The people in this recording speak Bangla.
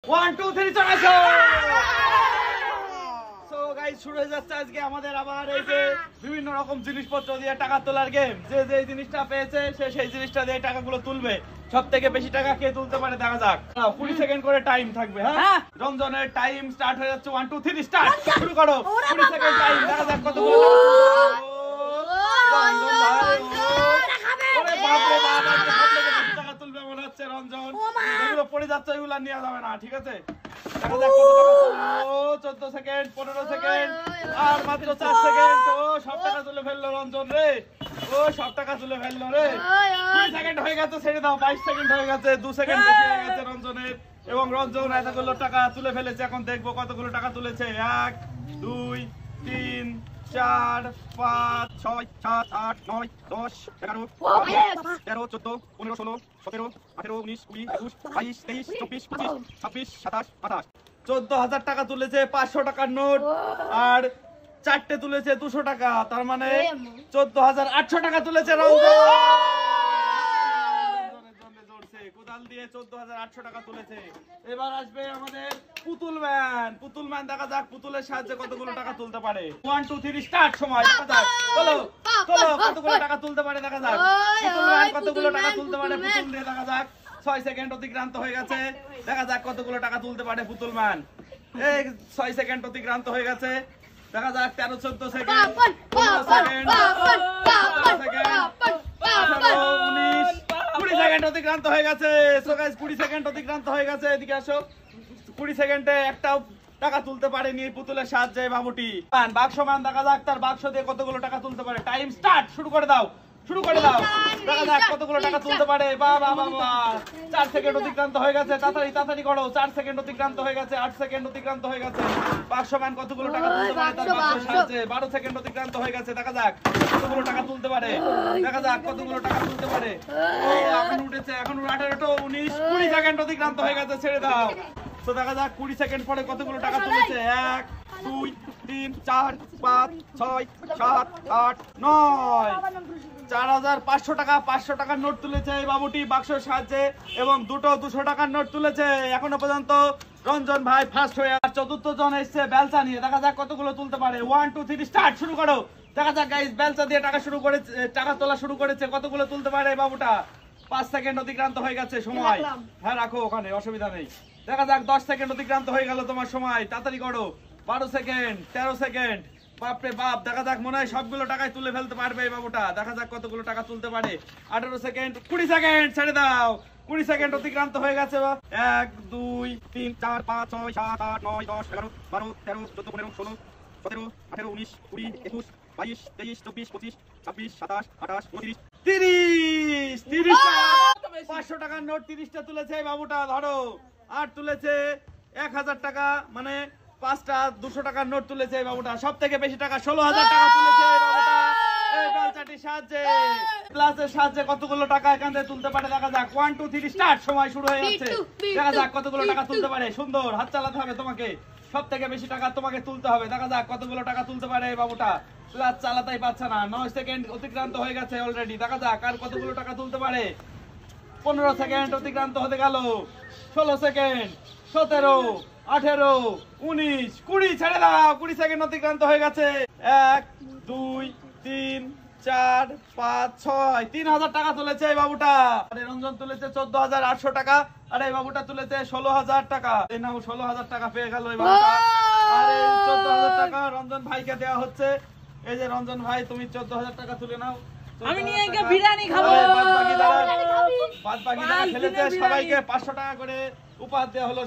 1 2 3 চলে আসো। সো গাইস শুরু হয়ে যাচ্ছে আজকে আমাদের আবার এই যে বিভিন্ন রকম জিনিসপত্র দিয়ে টাকা তোলার গেম। যে যে জিনিসটা পেয়েছে সে সেই জিনিসটা দিয়ে টাকাগুলো তুলবে। সবথেকে বেশি টাকা কে তুলতে পারে দেখা যাক। 20 সেকেন্ড করে টাইম থাকবে। হ্যাঁ রঞ্জনের টাইম স্টার্ট হয়ে যাচ্ছে। 1 2 3 স্টার্ট। শুরু করো। 20 সেকেন্ড টাইম দেখা যাক কতগুলো রঞ্জন ভাই ওরে বাপ রে বাপ সবথেকে বেশি টাকা তুলবে মনে হচ্ছে রঞ্জন। যেগুলো পড়ে যাচ্ছে ওইগুলো নিয়ে যাবে না, ঠিক আছে? দেখা যাক কত টাকা তুললো। 14 সেকেন্ড 15 সেকেন্ড আর মাত্র 4 সেকেন্ড। ও সব টাকা তুলে ফেললো রঞ্জন রে। ও সব টাকা তুলে ফেললো রে। 20 সেকেন্ড হয়ে গেছে, ছেড়ে দাও। 22 সেকেন্ড হয়ে গেছে, 2 সেকেন্ড বেশি হয়ে গেছে রঞ্জনের। এবং রঞ্জন এতগুলো টাকা তুলে ফেলেছে। এখন দেখবো কতগুলো টাকা তুলেছে। 1 2 3 4 5 6 7 8 9 10 11 12 13 14 15 16 17 18 19 20 21 22 23 24 25 26 27 28 14,000 টাকা তুলেছে। 500 টাকার নোট আর চারটে তুলেছে 200 টাকা, তার মানে 14,800 টাকা তুলেছে রঞ্জন। কোদাল দিয়ে 14,800 টাকা তুলেছে। এবার আসবে আমাদের পুতুল ম্যান। পুতুল ম্যান দেখা যাক পুতুলের সাহায্যে কতগুলো টাকা তুলতে পারে। 1 2 3 স্টার্ট। সময় দেখা যাক। চলো চলো কতগুলো টাকা তুলতে পারে দেখা যাক। পুতুল ম্যান কতগুলো টাকা তুলতে পারে পুতুল দিয়ে দেখা যাক। 6 সেকেন্ড অতিক্রান্ত হয়ে গেছে। দেখা যাক কতগুলো টাকা তুলতে পারে পুতুল ম্যান। এই 6 সেকেন্ড অতিক্রান্ত হয়ে গেছে। দেখা যাক 13 14 সেকেন্ড 15 সেকেন্ড 17 সেকেন্ড 18 19 20 সেকেন্ড অতিক্রান্ত হয়ে গেছে। সো গাইস 20 সেকেন্ড অতিক্রান্ত হয়ে গেছে। এদিকে আসো। 20 সেকেন্ডে একটাও টাকা তুলতে পারেনি এই পুতুলের সাহায্যে বাবুটি। বাক্স ম্যান দেখা যাক তার বাক্স দিয়ে কতগুলো টাকা তুলতে পারে। Time start. শুরু করে দাও। শুরু করে দাও। দেখা যাক কতগুলো টাকা তুলতে পারে। বাহ বাহ বাহ বাহ। 4 সেকেন্ড অতিক্রান্ত হয়ে গেছে। তাড়াতাড়ি তাড়াতাড়ি করো। 4 সেকেন্ড অতিক্রান্ত হয়ে গেছে। 8 সেকেন্ড অতিক্রান্ত হয়ে গেছে। বাক্স ম্যান কতগুলো টাকা তুলতে পারে তার বাক্সের সাহায্যে। 12 সেকেন্ড অতিক্রান্ত হয়ে গেছে। দেখা যাক কতগুলো টাকা তুলতে পারে। দেখা যাক কতগুলো টাকা তুলতে পারে। ও এখন উঠেছে। এখন 18 19 20 সেকেন্ড অতিক্রান্ত হয়ে গেছে। ছেড়ে দাও। তো দেখা যাক 20 সেকেন্ড পরে কতগুলো টাকা তুলেছে। 1 2 3 4 5 6 7 8 9 4,500 টাকা। 500 টাকার নোট তুলেছে এই বাবুটি বাক্সের সাহায্যে এবং দুটো 200 টাকার নোট তুলেছে। এখনো পর্যন্ত রঞ্জন ভাই ফার্স্ট হয়ে আর চতুর্থ জন এসছে বেলচা নিয়ে। দেখা যাক কতগুলো তুলতে পারে। 1 2 3 স্টার্ট। শুরু করো। দেখা যাক গাইস বেলচা দিয়ে টাকা তোলা শুরু করেছে। কতগুলো তুলতে পারে বাবুটা। 5 সেকেন্ড অতিক্রান্ত হয়ে গেছে। সময় হ্যাঁ রাখো ওখানে, অসুবিধা নেই। দেখা যাক 10 সেকেন্ড অতিক্রান্ত হয়ে গেল তোমার সময়। তাড়াতাড়ি করো। 12 সেকেন্ড 13 সেকেন্ড বাপরে বাপ। দেখা যাক মনে হয় সবগুলো টাকাই তুলে ফেলতে পারবে এই বাবুটা। দেখা যাক কতগুলো টাকা তুলতে পারে। 18 সেকেন্ড 20 সেকেন্ড ছেড়ে দাও। 20 সেকেন্ড অতিক্রান্ত হয়ে গেছে। 1 2 3 4 5 6 7 8 9 10 11 12 13 14 15 16 17 18 19 20 21 22 23 24 25 26 27 28 29 30 500 টাকার নোট 30টা তুলেছে এই বাবুটা। ধরো আর তুলেছে 1000 টাকা, মানে 5টা 200 টাকার নোট তুলেছে এই বাবুটা। সব থেকে বেশি টাকা 16,000 টাকা তুলেছে এই বাবুটা এই বেলচাটির সাহায্যে। প্লাসের সাহায্যে কতগুলো টাকা এখান থেকে তুলতে পারে দেখা যাক। 1 2 3 স্টার্ট। সময় শুরু হয়ে যাচ্ছে। দেখা যাক কতগুলো টাকা তুলতে পারে। সুন্দর হাত চালাতে হবে তোমাকে। সব থেকে বেশি টাকা তোমাকে তুলতে হবে। দেখা যাক কতগুলো টাকা তুলতে পারে এই বাবুটা। প্লাস চালাতেই পারছে না। 9 সেকেন্ড অতিক্রান্ত হয়ে গেছে অলরেডি। দেখা যাক আর কতগুলো টাকা তুলতে পারে। 15 সেকেন্ড অতিক্রান্ত হতে গেল। 16 সেকেন্ড 17 18 19 20 ছেড়ে দাও। 20 সেকেন্ড অতিক্রান্ত হয়ে গেছে। 1 2 3 4 5 6 3,000 টাকা তুলেছে এই বাবুটা। আরে রঞ্জন তুলেছে 14,800 টাকা আর এই বাবুটা তুলেছে 16,000 টাকা। এই নাও 16,000 টাকা পেয়ে গেল এই বাবুটা। আর এই 14,000 টাকা রঞ্জন ভাইকে দেওয়া হচ্ছে। এই যে রঞ্জন ভাই তুমি 14,000 টাকা তুলে নাও। আমি নিয়ে গিয়ে বিরিয়ানি খাবো। বাদ বাকি যারা খেলেছে সবাইকে 500 টাকা করে উপহার দেওয়া হলো।